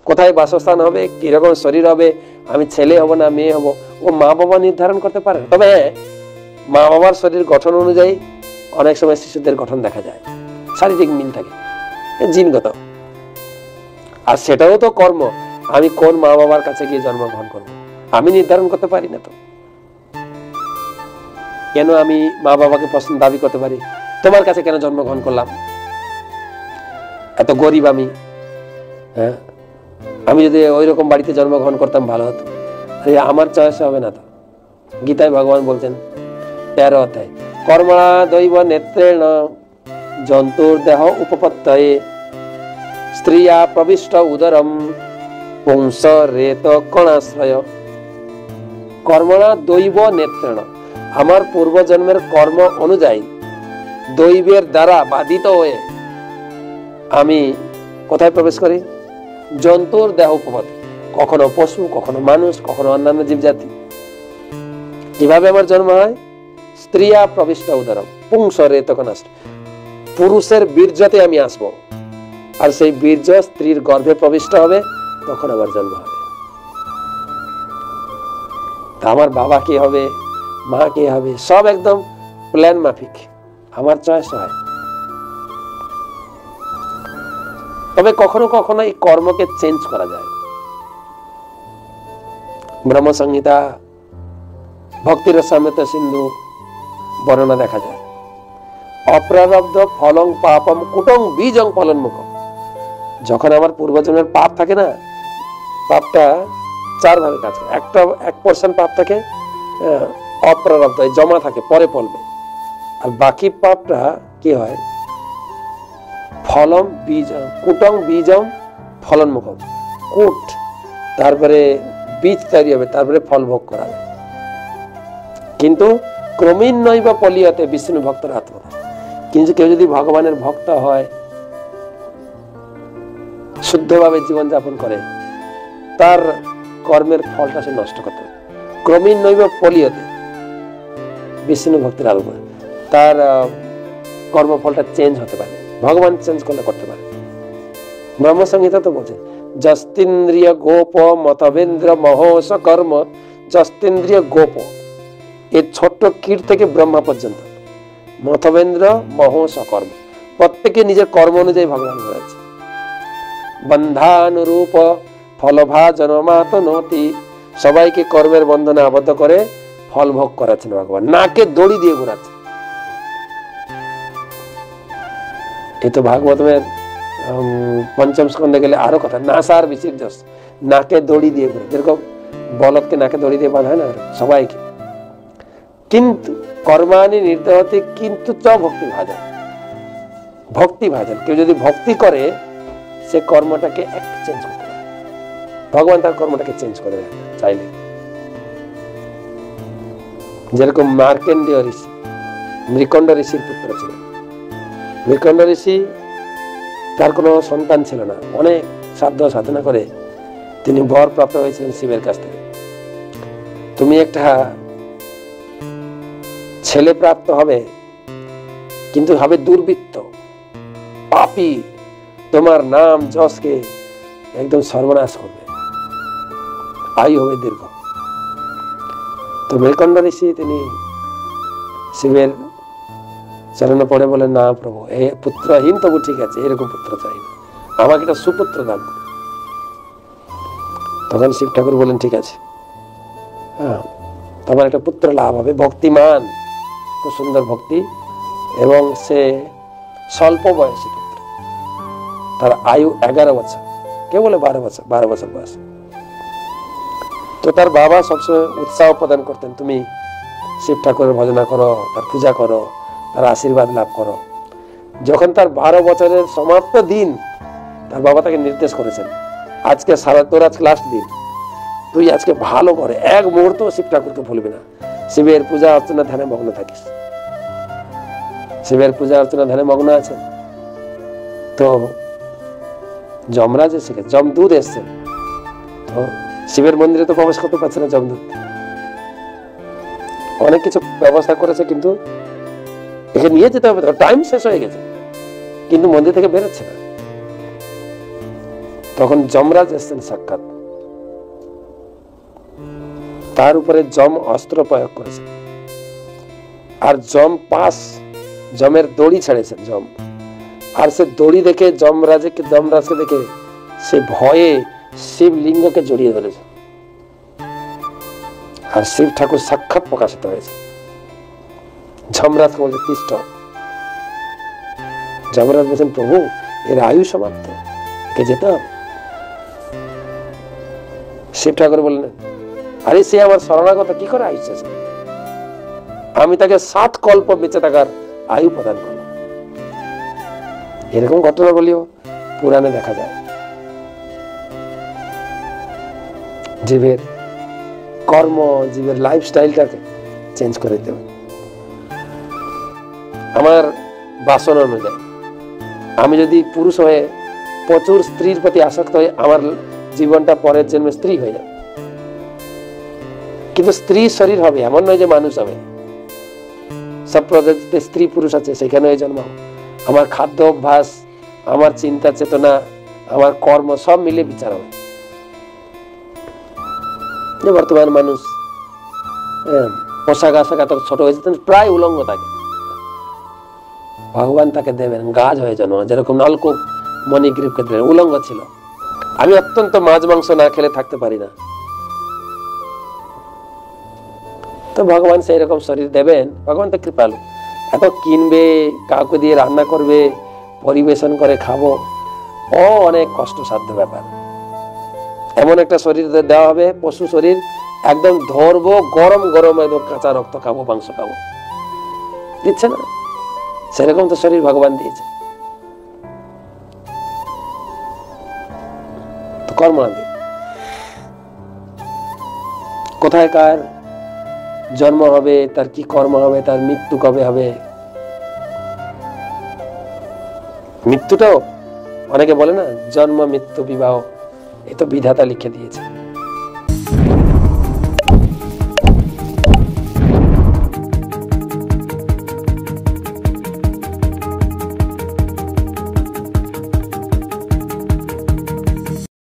কোথায় বাসস্থান হবে, কিরকম শরীর হবে, আমি ছেলে হব না মেয়ে হব, ও মা বাবা নির্ধারণ করতে পারে। তবে মা বাবার শরীর গঠন অনুযায়ী অনেক সময় শিশুদের গঠন দেখা যায়, শারীরিক মিল থাকে, জিনগত। আর সেটাও তো কর্ম, আমি কোন মা বাবার কাছে গিয়ে জন্মগ্রহণ করব আমি নির্ধারণ করতে পারি না। তো কেন আমি মা বাবাকে পছন্দ দাবি করতে পারি? তোমার কাছে কেন জন্মগ্রহণ করলাম? এত গরিব আমি, হ্যাঁ, আমি যদি ওই রকম বাড়িতে জন্মগ্রহণ করতাম ভালো হতো। আমার চয়েস হবে না। তো গীতায় ভগবান বলছেন 13 অধ্যায়, কর্মণা দৈব নেত্রেণ জন্তুর দেহ উপপত্তয়ে স্ত্রিয়া প্রবিষ্ট উদরম পুংস রেত কণাশ্রয়। কর্মণা দৈব নেত্রেণ, আমার পূর্বজন্মের কর্ম অনুযায়ী দৈবের দ্বারা বাধিত হয়ে আমি কোথায় প্রবেশ করি? জন্তুর দেহ উপপত্তি, কখনো পশু, কখনো মানুষ, কখনো অন্যান্য জীবজাতি। কিভাবে আমার জন্ম হয়? স্ত্রিয়া প্রবিষ্ট উদরম পুংস রেত কণাশ্রয়, পুরুষের বীর্যতে আমি আসব, আর সেই বীর্য স্ত্রীর গর্ভে প্রবিষ্ট হবে, তখন আমার জন্ম হবে। তা আমার বাবা কে হবে, মা কে হবে, সব একদম প্ল্যান মাফিক, আমার চয়েস হয়। তবে কখনো কখনো এই কর্মকে চেঞ্জ করা যায়। ব্রহ্ম সংহিতা ভক্তিরসামৃত সিন্ধু বর্ণনা দেখা যায়, অপ্রারব্ধ ফলং পাপম কুটং বীজং ফলন্মুখ। যখন আমার পূর্বজন্মের পাপ থাকে না, পাপটা 4 ভাগে কাজ করে। 1% পাপ থাকে অপ্রারব্ধ, জমা থাকে, পরে ফলবে। আর বাকি পাপটা কি হয়? ফলম বীজ কুটং বীজম ফলন্মুখ, কুট তারপরে বীজ তৈরি হবে, তারপরে ফল ভোগ করা হবে। কিন্তু ক্রমেণ নৈব পলীয়তে বিষ্ণু ভক্তর আত্মা। কিন্তু কেউ যদি ভগবানের ভক্ত হয়, শুদ্ধভাবে জীবনযাপন করে, তার কর্মের ফলটা সে নষ্ট করতে পারে। ক্রমেণ নৈব পলীয়তে বিষ্ণু ভক্তের আলোক, তার কর্মফলটা চেঞ্জ হতে পারে, ভগবান চেঞ্জ করলে করতে পারে। ব্রহ্ম সংহিতা তো বলছে, যস্তিন্দ্রিয় গোপ মতবেন্দ্র মহোস কর্ম। যস্তিন্দ্রিয় গোপ, এই ছোট্ট কীট থেকে ব্রহ্মা পর্যন্ত, মতবেন্দ্র মহোস কর্ম, প্রত্যেকে নিজের কর্ম অনুযায়ী ভগবান করেছে। বন্ধানুরূপ ফলভাজন মাতনতি, সবাইকে কর্মের বন্ধনে আবদ্ধ করে ফল ভোগ করাচ্ছেন ভগবান, নাকে দড়ি দিয়ে ঘোরাচ্ছেন। এই তো ভাগবতের পঞ্চম স্কন্ধে গেলে আরো কথা, নাসার বিচির্যস, নাকে দড়ি দিয়ে ঘুরে, যেরকম বলদকে নাকে দড়ি দিয়ে বাঁধা হয় না, সবাইকে। কিন্তু কর্মানি নির্দেহতে কিন্তু চ ভক্তি ভাজন, ভক্তি ভাজন, কেউ যদি ভক্তি করে সে কর্মটাকে একটু চেঞ্জ করতে পারে, ভগবান তার কর্মটাকে চেঞ্জ করে দেয় চাইলে। যেরকম মার্কেন্ডীয় ঋষি মৃকণ্ড ঋষির পুত্র ছিলেন। মৃকণ্ড ঋষি, তার কোনো সন্তান ছিল না, অনেক সাধ্য সাধনা করে তিনি বর প্রাপ্ত হয়েছিলেন শিবের কাছ থেকে। তুমি একটা ছেলে প্রাপ্ত হবে, কিন্তু হবে দুর্বৃত্ত, পাপী, তোমার নাম যশকে একদম সর্বনাশ করবে, আয়ু হবে দীর্ঘ। তো মৃকণ্ড ঋষি তিনি শিবের চরণে পড়ে বলেন, না প্রভু, এ পুত্রহীন তবু ঠিক আছে, এরকম পুত্র চাই না, আমাকে একটা সুপুত্র দান করুন। তখন শিব ঠাকুর বলেন, ঠিক আছে, হ্যাঁ, তোমার একটা পুত্র লাভ হবে, ভক্তিমান, খুব সুন্দর ভক্তি, এবং সে স্বল্প বয়সী পুত্র, তার আয়ু 11 বছর, কে বলে 12 বছর বয়স। তো তার বাবা সবসময় উৎসাহ প্রদান করতেন, তুমি শিব ঠাকুরের ভজনা করো, তার পূজা করো, তার আশীর্বাদ লাভ করো। যখন তার 12 বছরের সমাপ্ত দিন, তার বাবা তাকে নির্দেশ করেছেন, আজকে তোর আজকে লাস্ট দিন, তুই আজকে ভালো করে 1 মুহূর্ত শিব ঠাকুরকে ভুলবি না, শিবের পূজা অর্চনা ধ্যানে মগ্ন থাকিস। শিবের পূজা অর্চনা ধ্যানে মগ্ন আছেন। তো যমরাজ এসে গেছে, যমদূত এসছে, তো শিবের মন্দিরে তো প্রবেশ করতে পারছে না যমদূত। অনেক কিছু ব্যবস্থা করেছে, কিন্তু এখানে নিয়ে যেতে হবে, টাইম শেষ হয়ে গেছে, কিন্তু মন্দির থেকে বেরোচ্ছে না। তখন যমরাজ এসছেন সাক্ষাৎ, তার উপরে যম অস্ত্র প্রয়োগ করেছে, আর যম যমের দড়ি ছেড়েছেন যম, আর সে দড়ি দেখে যমরাজকে দেখে সে ভয়ে শিবলিঙ্গকে জড়িয়ে ধরেছে, আর শিব ঠাকুর সাক্ষাৎ প্রকাশিত হয়েছে। যমরাজকে বলছে তিষ্ঠ। যমরাজ বলছেন প্রভু এর আয়ু সমাপ্ত, একে যেতে হবে। শিব ঠাকুর বললেন আরে সে আমার শরণাগত, কি করে আয়ু শেষ? আমি তাকে 7 কল্প বেঁচে থাকার আয়ু প্রদান করব। এরকম ঘটনাগুলিও পুরাণে দেখা যায়। জীবের কর্ম, জীবের লাইফস্টাইলটাকে চেঞ্জ করে দিতে হবে। আমার বাসনা অনুযায়ী আমি যদি পুরুষ হয়ে প্রচুর স্ত্রীর প্রতি আসক্ত হয়ে আমার জীবনটা পরের জন্মে স্ত্রী হয়ে যাবে, কিন্তু স্ত্রী শরীর হবে এমন নয় যে মানুষ হবে। সব প্রজাতিতে স্ত্রী পুরুষ আছে, সেখানে জন্ম। আমার খাদ্য অভ্যাস, আমার চিন্তা চেতনা, আমার কর্ম সব মিলে বিচার হবে। বর্তমান মানুষ পোশাক আশাক এত ছোট হয়েছে, প্রায় উলঙ্গ থাকে। ভগবান তাকে দেবেন গাছ হয়ে জন্ম, যেরকম নলকূপ মণিগ্রীবকে দেবেন, উলঙ্গ ছিল। আমি অত্যন্ত মাছ মাংস না খেলে থাকতে পারি না, তো ভগবান সেই রকম শরীর দেবেন। ভগবান তো কৃপালু, এত কিনবে, কাউকে দিয়ে রান্না করবে, পরিবেশন করে খাবো, অনেক কষ্টসাধ্য ব্যাপার। এমন একটা শরীর দেওয়া হবে, পশু শরীর, একদম ধরবো, গরম গরম একদম কাঁচা রক্ত খাবো, মাংস খাবো, দিচ্ছে না? সেরকম তো শরীর ভগবান দিয়েছে, তো কর্ম না দিয়ে কোথায় কার জন্ম হবে, তার কি কর্ম হবে, তার মৃত্যু কবে হবে। মৃত্যুটাও অনেকে বলে না, জন্ম মৃত্যু বিবাহ, এ তো বিধাতা লিখে দিয়েছে।